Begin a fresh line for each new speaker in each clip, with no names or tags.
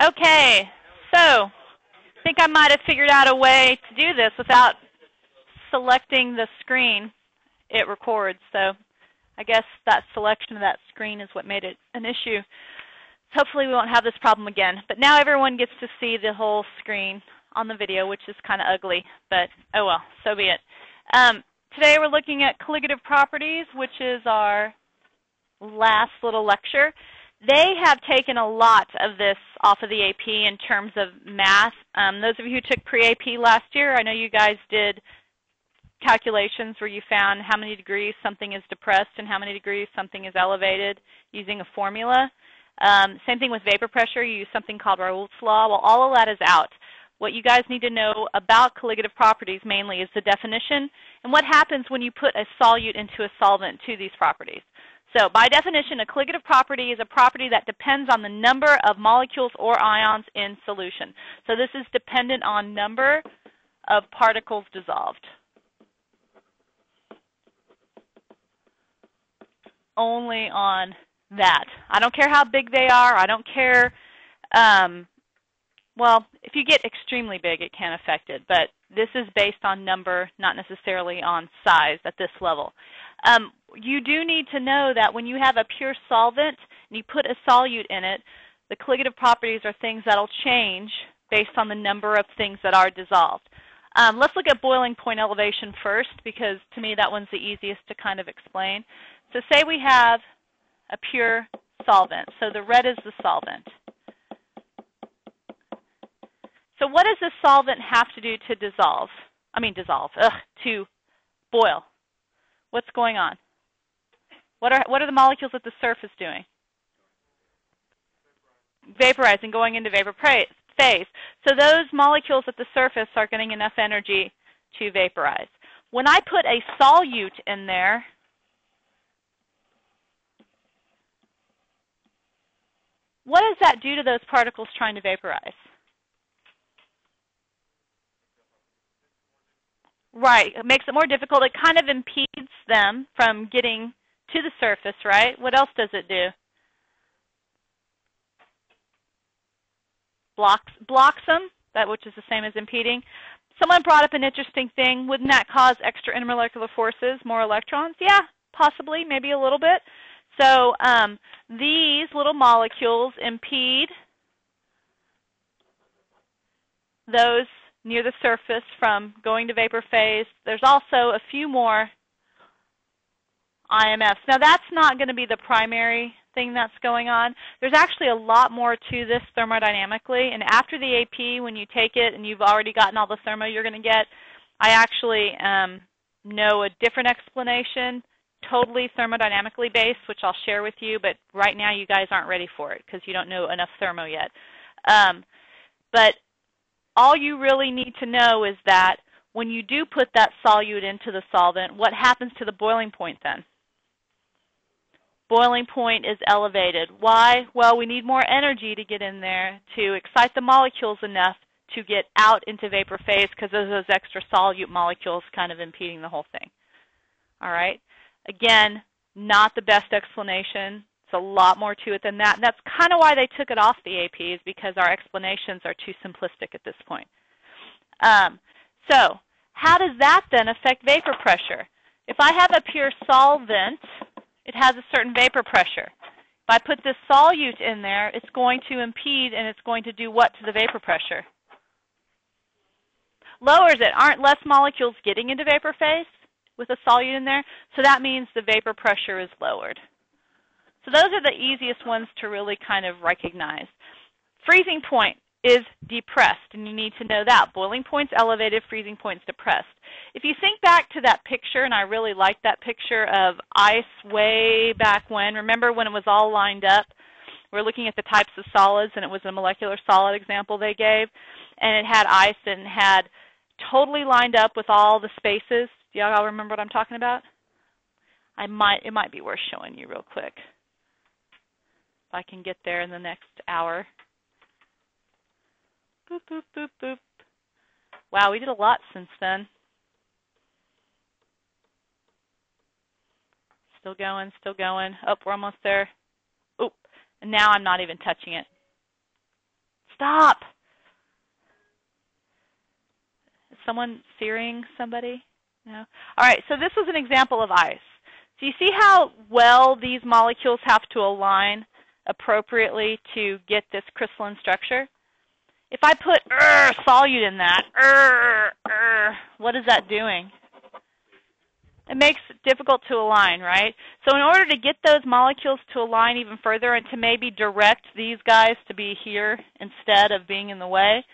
Okay, so I think I might have figured out a way to do this without selecting the screen it records. So I guess that selection of that screen is what made it an issue. Hopefully we won't have this problem again. But now everyone gets to see the whole screen on the video, which is kind of ugly, but oh well, so be it. Today we're looking at colligative properties, which is our last little lecture. They have taken a lot of this off of the AP in terms of math. Those of you who took pre-AP last year, I know you guys did calculations where you found how many degrees something is depressed and how many degrees something is elevated using a formula. Same thing with vapor pressure. You use something called Raoult's law. Well, all of that is out. What you guys need to know about colligative properties mainly is the definition and what happens when you put a solute into a solvent to these properties. So by definition, a colligative property is a property that depends on the number of molecules or ions in solution. So this is dependent on number of particles dissolved. Only on that. I don't care how big they are. I don't care. Well, if you get extremely big, it can affect it. But this is based on number, not necessarily on size at this level. You do need to know that when you have a pure solvent and you put a solute in it, the colligative properties are things that will change based on the number of things that are dissolved. Let's look at boiling point elevation first, because to me that one's the easiest to kind of explain. So say we have a pure solvent. So the red is the solvent. So what does the solvent have to do to dissolve? To boil. What's going on? What are the molecules at the surface doing? Vaporizing, going into vapor phase. So those molecules at the surface are getting enough energy to vaporize. When I put a solute in there, what does that do to those particles trying to vaporize? Right, it makes it more difficult. It kind of impedes them from getting to the surface, right? What else does it do? Blocks them, which is the same as impeding. Someone brought up an interesting thing. Wouldn't that cause extra intermolecular forces, more electrons? Yeah, possibly, maybe a little bit. So these little molecules impede those near the surface from going to vapor phase. There's also a few more IMFs. Now that's not going to be the primary thing that's going on. There's actually a lot more to this thermodynamically, and after the AP, when you take it and you've already gotten all the thermo you're going to get, I actually know a different explanation, totally thermodynamically based, which I'll share with you, but right now you guys aren't ready for it because you don't know enough thermo yet. But all you really need to know is that when you do put that solute into the solvent, what happens to the boiling point then? Boiling point is elevated. Why? Well, we need more energy to get in there to excite the molecules enough to get out into vapor phase because of those extra solute molecules kind of impeding the whole thing. All right? Again, not the best explanation. It's a lot more to it than that. And that's kind of why they took it off the AP, is because our explanations are too simplistic at this point. So how does that then affect vapor pressure? If I have a pure solvent, it has a certain vapor pressure. If I put this solute in there, it's going to impede and it's going to do what to the vapor pressure? Lowers it. Aren't less molecules getting into vapor phase with a solute in there? So that means the vapor pressure is lowered. So those are the easiest ones to really kind of recognize. Freezing point is depressed, and you need to know that. Boiling point's elevated, freezing point's depressed. If you think back to that picture, and I really like that picture of ice way back when, remember when it was all lined up? We're looking at the types of solids, and it was a molecular solid example they gave, and it had ice and had totally lined up with all the spaces. Do y'all remember what I'm talking about? It might be worth showing you real quick, if I can get there in the next hour. Boop, boop, boop, boop. Wow, we did a lot since then. Still going, still going. Oh, we're almost there. Oh, and now I'm not even touching it. Stop. Is someone searing somebody? No? All right, so this was an example of ice. So you see how well these molecules have to align appropriately to get this crystalline structure? If I put solute in that, what is that doing? It makes it difficult to align, right? So in order to get those molecules to align even further and to maybe direct these guys to be here instead of being in the way,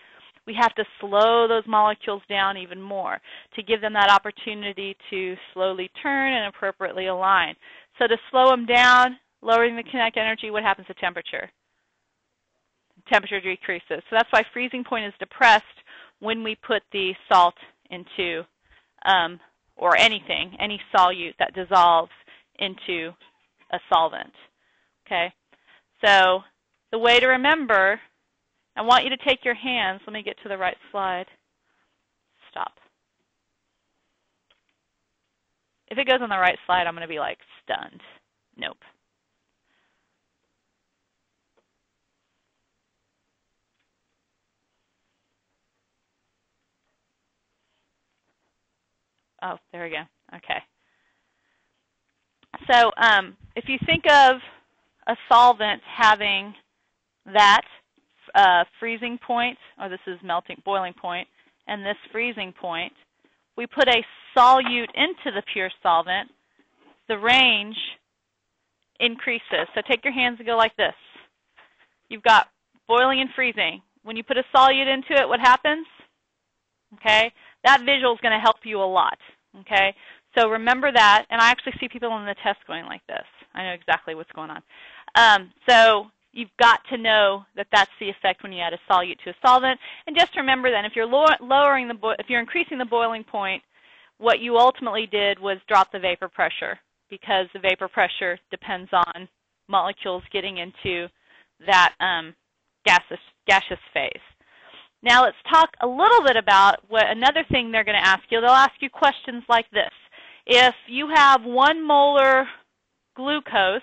we have to slow those molecules down even more to give them that opportunity to slowly turn and appropriately align. So to slow them down, lowering the kinetic energy, what happens to temperature? Temperature decreases. So that's why freezing point is depressed when we put the salt into, or anything, any solute that dissolves into a solvent. Okay? So the way to remember, I want you to take your hands. Let me get to the right slide. Stop. If it goes on the right slide, I'm going to be like stunned. Nope. Oh, there we go. Okay. So if you think of a solvent having that freezing point, or this is boiling point, and this freezing point, we put a solute into the pure solvent, the range increases. So take your hands and go like this. You've got boiling and freezing. When you put a solute into it, what happens? Okay, that visual is going to help you a lot. Okay, so remember that, and I actually see people in the test going like this. I know exactly what's going on. So you've got to know that that's the effect when you add a solute to a solvent. And just remember then, if you're if you're increasing the boiling point, what you ultimately did was drop the vapor pressure, because the vapor pressure depends on molecules getting into that gaseous phase. Now let's talk a little bit about another thing they're going to ask you. They'll ask you questions like this. If you have 1 molar glucose,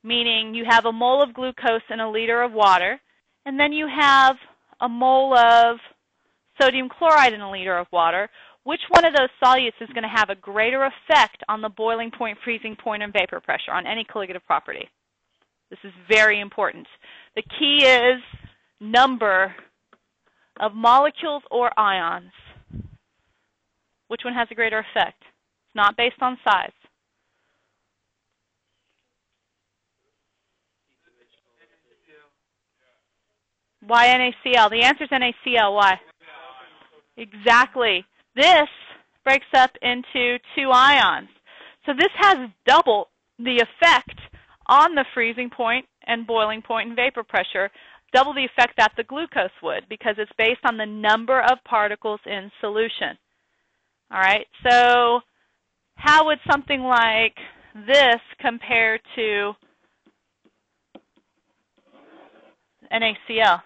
meaning you have a mole of glucose in a liter of water, and then you have a mole of sodium chloride in a liter of water, which one of those solutes is going to have a greater effect on the boiling point, freezing point, and vapor pressure on any colligative property? This is very important. The key is number of molecules or ions. Which one has a greater effect? It's not based on size. Why NaCl? The answer is NaCl. Why? Exactly. This breaks up into 2 ions. So this has double the effect on the freezing point and boiling point and vapor pressure, double the effect that the glucose would, because it's based on the number of particles in solution. All right, so how would something like this compare to NaCl?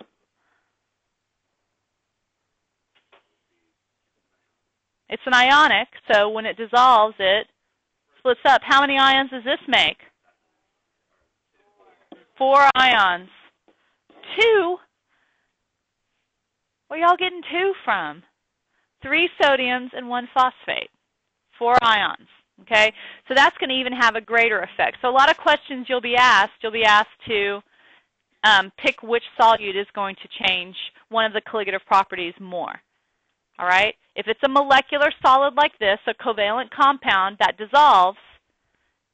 It's an ionic, so when it dissolves, it splits up. How many ions does this make? 4 ions. 2? Where y'all getting 2 from? 3 sodiums and 1 phosphate. 4 ions. Okay, so that's going to even have a greater effect. So a lot of questions you'll be asked to pick which solute is going to change one of the colligative properties more. All right, if it's a molecular solid like this, a covalent compound that dissolves,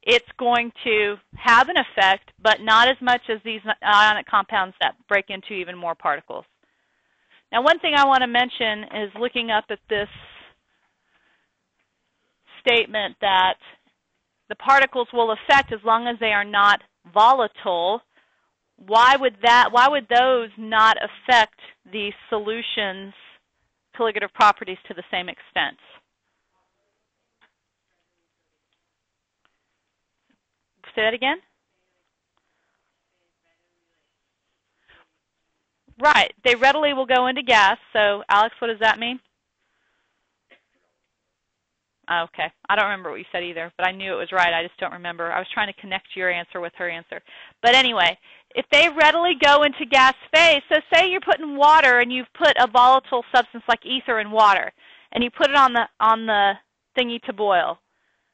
it's going to have an effect, but not as much as these ionic compounds that break into even more particles. Now, one thing I want to mention is looking up at this statement that the particles will affect as long as they are not volatile. Why would those not affect the solution's colligative properties to the same extent? Say that again? Right. They readily will go into gas. So, Alex, what does that mean? Okay. I don't remember what you said either, but I knew it was right. I just don't remember. I was trying to connect your answer with her answer. But anyway, if they readily go into gas phase, so say you're putting water and you've put a volatile substance like ether in water, and you put it on the thingy to boil,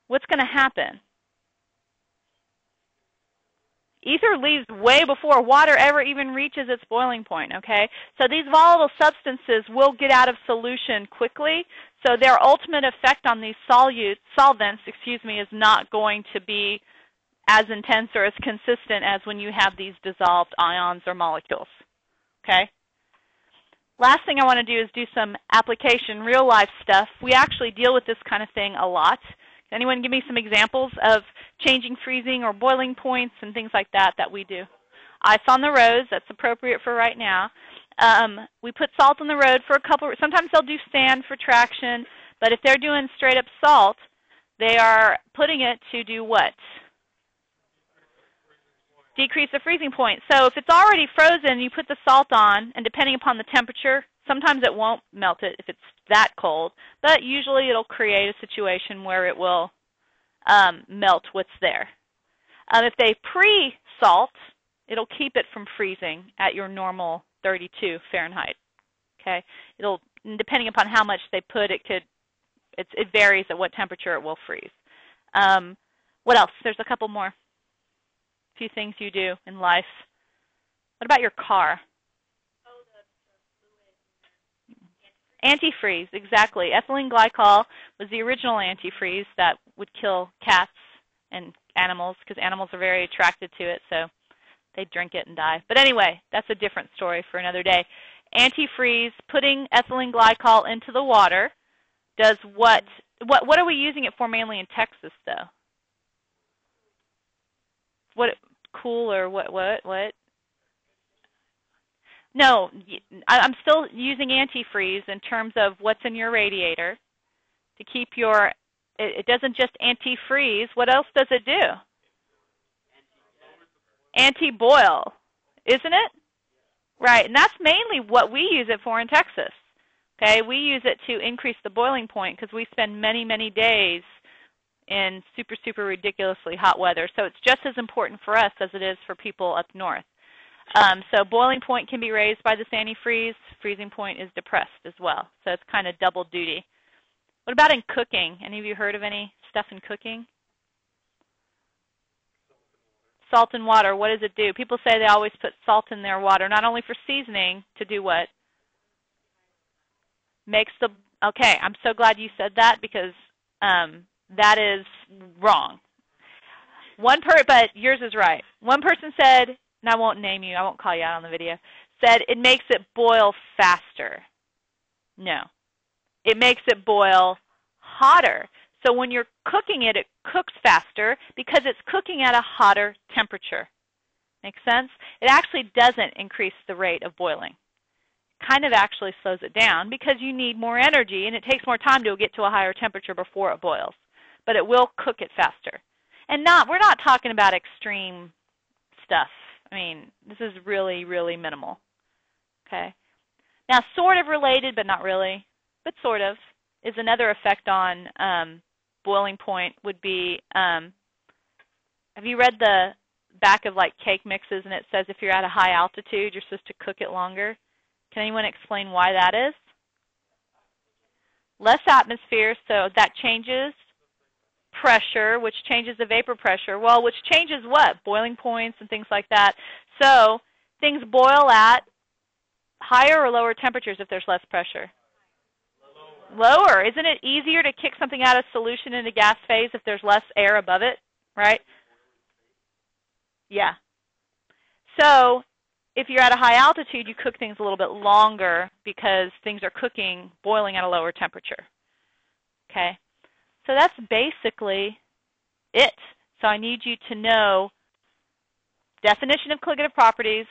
what's going to happen? Ether leaves way before water ever even reaches its boiling point, okay? So these volatile substances will get out of solution quickly, so their ultimate effect on these solvents, is not going to be as intense or as consistent as when you have these dissolved ions or molecules, okay? Last thing I want to do is do some application, real-life stuff. We actually deal with this kind of thing a lot. Can anyone give me some examples of changing freezing or boiling points and things like that that we do? Ice on the roads, that's appropriate for right now. We put salt on the road for a couple, sometimes they'll do sand for traction, but if they're doing straight up salt, they are putting it to do what? Decrease the freezing point. So if it's already frozen, you put the salt on, and depending upon the temperature, sometimes it won't melt it if it's that cold, but usually it'll create a situation where it will melt what's there. If they pre-salt, it'll keep it from freezing at your normal 32 Fahrenheit. Okay, it'll, depending upon how much they put, it varies at what temperature it will freeze. What else? There's a couple more. A few things you do in life. What about your car? Antifreeze, exactly. Ethylene glycol was the original antifreeze that would kill cats and animals because animals are very attracted to it, so they drink it and die. But anyway, that's a different story for another day. Antifreeze, putting ethylene glycol into the water, does what are we using it for mainly in Texas, though? What, cool or what? No, I'm still using antifreeze in terms of what's in your radiator to keep your, it doesn't just antifreeze. What else does it do? Anti-boil, isn't it? Right, and that's mainly what we use it for in Texas. Okay, we use it to increase the boiling point because we spend many, many days in super, super ridiculously hot weather. So it's just as important for us as it is for people up north. So boiling point can be raised by this antifreeze. Freezing point is depressed as well. So it's kind of double duty. What about in cooking? Any of you heard of any stuff in cooking? Salt and water, what does it do? People say they always put salt in their water, not only for seasoning, to do what? Makes the, okay, I'm so glad you said that because that is wrong. But yours is right. One person said, and I won't name you, I won't call you out on the video, said it makes it boil faster. No. It makes it boil hotter. So when you're cooking it, it cooks faster because it's cooking at a hotter temperature. Make sense? It actually doesn't increase the rate of boiling. It kind of actually slows it down because you need more energy and it takes more time to get to a higher temperature before it boils. But it will cook it faster. And we're not talking about extreme stuff. I mean, this is really, really minimal. Okay. Now, sort of related, but not really, but sort of, is another effect on boiling point would be, have you read the back of like cake mixes and it says if you're at a high altitude, you're supposed to cook it longer? Can anyone explain why that is? Less atmosphere, so that changes pressure, which changes the vapor pressure. Well, which changes what? Boiling points and things like that. So things boil at higher or lower temperatures if there's less pressure? Lower. Isn't it easier to kick something out of solution into gas phase if there's less air above it, right? Yeah. So if you're at a high altitude, you cook things a little bit longer because things are boiling at a lower temperature. Okay? So that's basically it. So I need you to know definition of colligative properties,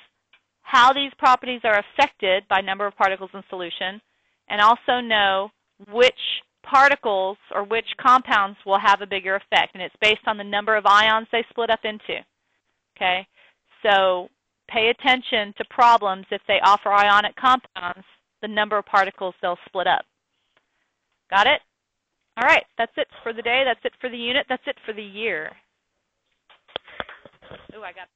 how these properties are affected by number of particles in solution, and also know which particles or which compounds will have a bigger effect. And it's based on the number of ions they split up into. Okay? So pay attention to problems if they offer ionic compounds, the number of particles they'll split up. Got it? All right, that's it for the day. That's it for the unit. That's it for the year. Ooh, I got